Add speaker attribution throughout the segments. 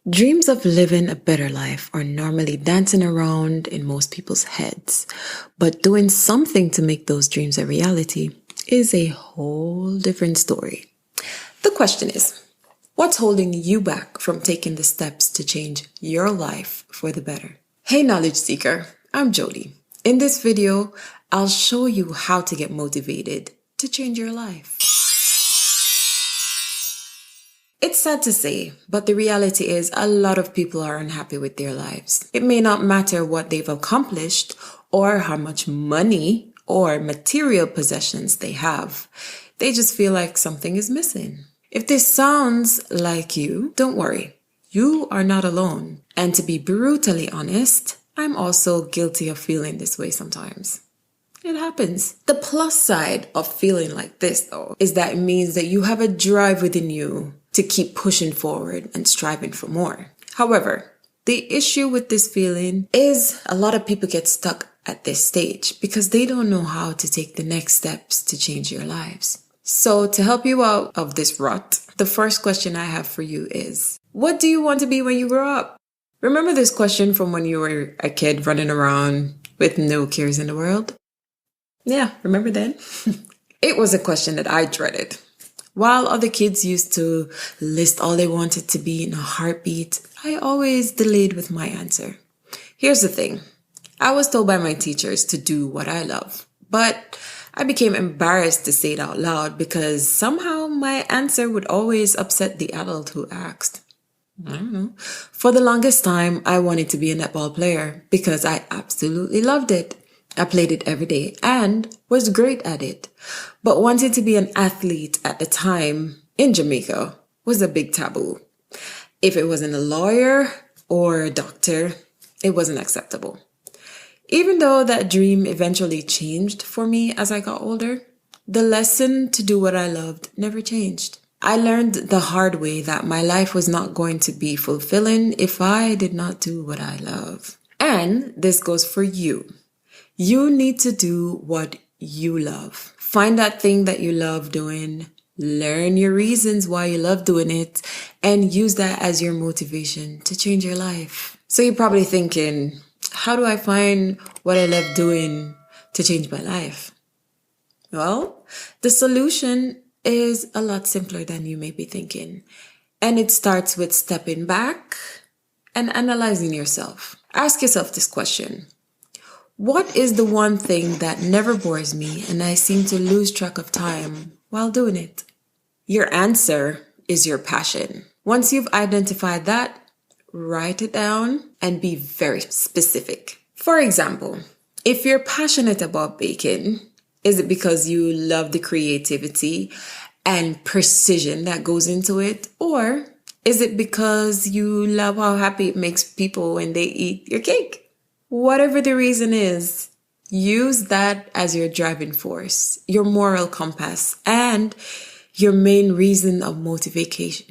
Speaker 1: Dreams of living a better life are normally dancing around in most people's heads, but doing something to make those dreams a reality is a whole different story. The question is, what's holding you back from taking the steps to change your life for the better? Hey knowledge seeker, I'm Jody. In this video, I'll show you how to get motivated to change your life. It's sad to say, but the reality is a lot of people are unhappy with their lives. It may not matter what they've accomplished or how much money or material possessions they have. They just feel like something is missing. If this sounds like you, don't worry. You are not alone. And to be brutally honest, I'm also guilty of feeling this way sometimes. It happens. The plus side of feeling like this, though, is that it means that you have a drive within you to keep pushing forward and striving for more. However, the issue with this feeling is a lot of people get stuck at this stage because they don't know how to take the next steps to change your lives. So to help you out of this rut, the first question I have for you is, what do you want to be when you grow up? Remember this question from when you were a kid running around with no cares in the world? Yeah, remember then? It was a question that I dreaded. While other kids used to list all they wanted to be in a heartbeat, I always delayed with my answer. Here's the thing. I was told by my teachers to do what I love, but I became embarrassed to say it out loud because somehow my answer would always upset the adult who asked. I don't know. For the longest time, I wanted to be a netball player because I absolutely loved it. I played it every day and was great at it. But wanting to be an athlete at the time in Jamaica was a big taboo. If it wasn't a lawyer or a doctor, it wasn't acceptable. Even though that dream eventually changed for me as I got older, the lesson to do what I loved never changed. I learned the hard way that my life was not going to be fulfilling if I did not do what I love. And this goes for you. You need to do what you love. Find that thing that you love doing, learn your reasons why you love doing it, and use that as your motivation to change your life. So you're probably thinking, how do I find what I love doing to change my life? Well, the solution is a lot simpler than you may be thinking. And it starts with stepping back and analyzing yourself. Ask yourself this question. What is the one thing that never bores me and I seem to lose track of time while doing it? Your answer is your passion. Once you've identified that, write it down and be very specific. For example, if you're passionate about baking, is it because you love the creativity and precision that goes into it? Or is it because you love how happy it makes people when they eat your cake? Whatever the reason is, use that as your driving force, your moral compass, and your main reason of motivation.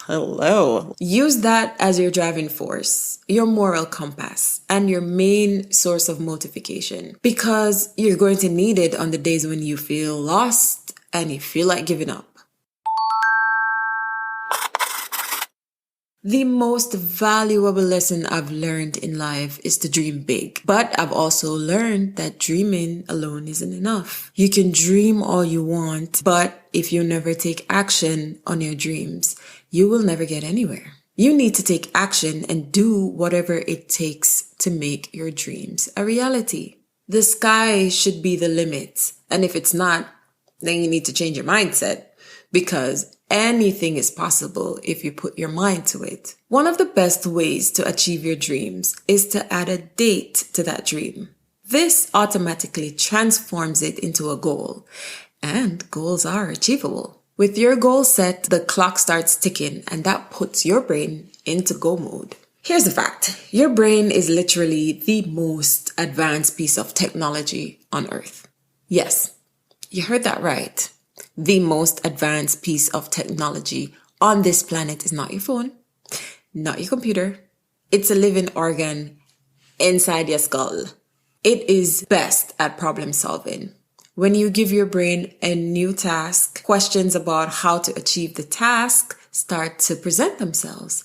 Speaker 1: Hello. Use that as your driving force, your moral compass, and your main source of motivation, because you're going to need it on the days when you feel lost and you feel like giving up. The most valuable lesson I've learned in life is to dream big. But I've also learned that dreaming alone isn't enough. You can dream all you want, but if you never take action on your dreams, you will never get anywhere. You need to take action and do whatever it takes to make your dreams a reality. The sky should be the limit. And if it's not, then you need to change your mindset, because anything is possible if you put your mind to it. One of the best ways to achieve your dreams is to add a date to that dream. This automatically transforms it into a goal, and goals are achievable. With your goal set, the clock starts ticking, and that puts your brain into go mode. Here's the fact. Your brain is literally the most advanced piece of technology on Earth. Yes, you heard that right. The most advanced piece of technology on this planet is not your phone, not your computer. It's a living organ inside your skull. It is best at problem solving. When you give your brain a new task, questions about how to achieve the task start to present themselves.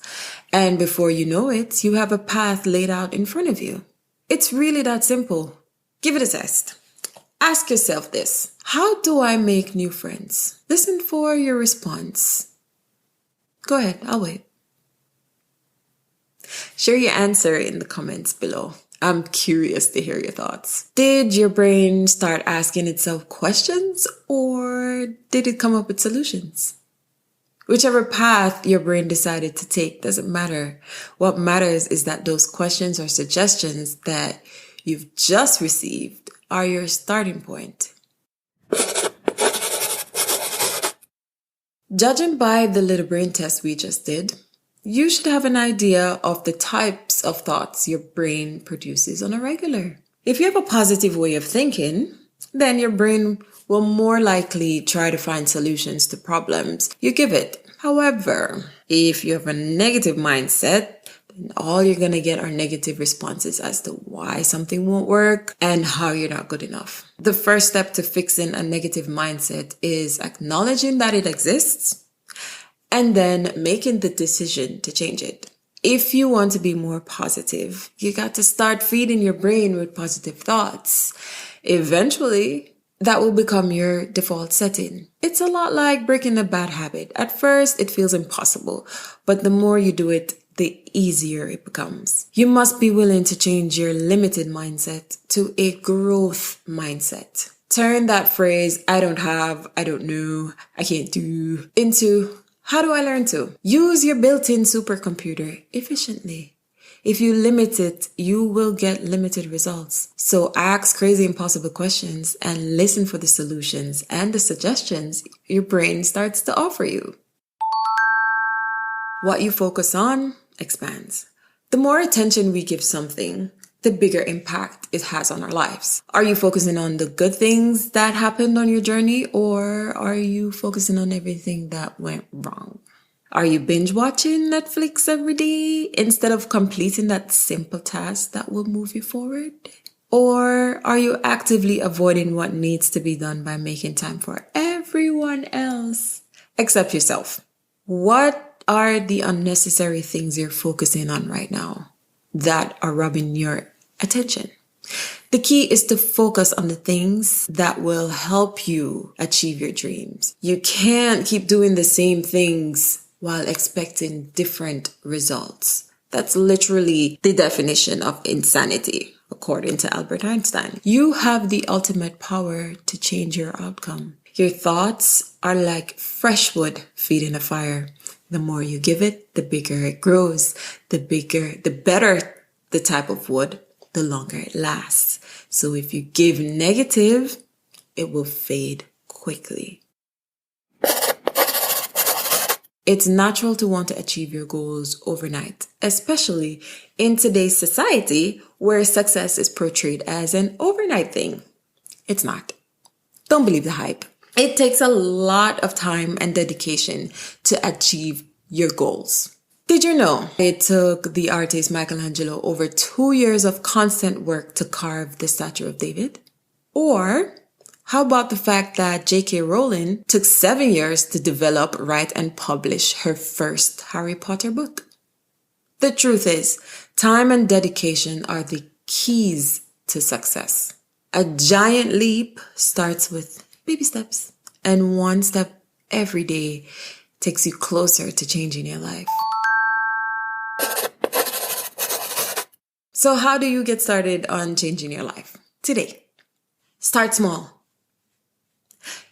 Speaker 1: And before you know it, you have a path laid out in front of you. It's really that simple. Give it a test. Ask yourself this: how do I make new friends? Listen for your response. Go ahead, I'll wait. Share your answer in the comments below. I'm curious to hear your thoughts. Did your brain start asking itself questions, or did it come up with solutions? Whichever path your brain decided to take doesn't matter. What matters is that those questions or suggestions that you've just received are your starting point. Judging by the little brain test we just did, you should have an idea of the types of thoughts your brain produces on a regular. If you have a positive way of thinking, then your brain will more likely try to find solutions to problems you give it. However, if you have a negative mindset, then all you're going to get are negative responses as to why something won't work and how you're not good enough. The first step to fixing a negative mindset is acknowledging that it exists and then making the decision to change it. If you want to be more positive, you got to start feeding your brain with positive thoughts. Eventually, that will become your default setting. It's a lot like breaking a bad habit. At first, it feels impossible, but the more you do it, the easier it becomes. You must be willing to change your limited mindset to a growth mindset. Turn that phrase, I don't have, I don't know, I can't do, into how do I learn to? Use your built-in supercomputer efficiently. If you limit it, you will get limited results. So ask crazy impossible questions and listen for the solutions and the suggestions your brain starts to offer you. What you focus on expands. The more attention we give something, the bigger impact it has on our lives. Are you focusing on the good things that happened on your journey, or are you focusing on everything that went wrong? Are you binge watching Netflix every day instead of completing that simple task that will move you forward? Or are you actively avoiding what needs to be done by making time for everyone else except yourself? What are the unnecessary things you're focusing on right now that are robbing your attention? The key is to focus on the things that will help you achieve your dreams. You can't keep doing the same things while expecting different results. That's literally the definition of insanity, according to Albert Einstein. You have the ultimate power to change your outcome. Your thoughts are like fresh wood feeding a fire. The more you give it, the bigger it grows. The better the type of wood, the longer it lasts. So if you give negative, it will fade quickly. It's natural to want to achieve your goals overnight, especially in today's society where success is portrayed as an overnight thing. It's not. Don't believe the hype. It takes a lot of time and dedication to achieve your goals. Did you know it took the artist Michelangelo over 2 years of constant work to carve the statue of David? Or how about the fact that J.K. Rowling took 7 years to develop, write, and publish her first Harry Potter book? The truth is, time and dedication are the keys to success. A giant leap starts with baby steps, and one step every day takes you closer to changing your life. So how do you get started on changing your life? Today. Start small.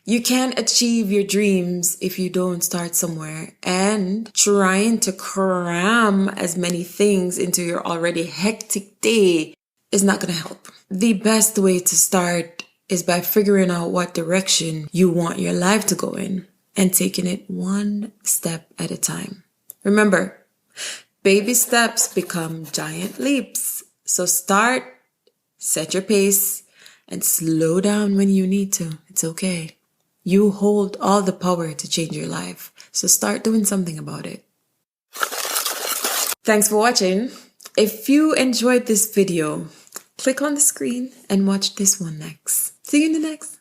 Speaker 1: You can't achieve your dreams if you don't start somewhere, and trying to cram as many things into your already hectic day is not going to help. The best way to start is by figuring out what direction you want your life to go in and taking it one step at a time. Remember, baby steps become giant leaps. So start, set your pace, and slow down when you need to. It's okay. You hold all the power to change your life. So start doing something about it. Thanks for watching. If you enjoyed this video, click on the screen and watch this one next. See you in the next.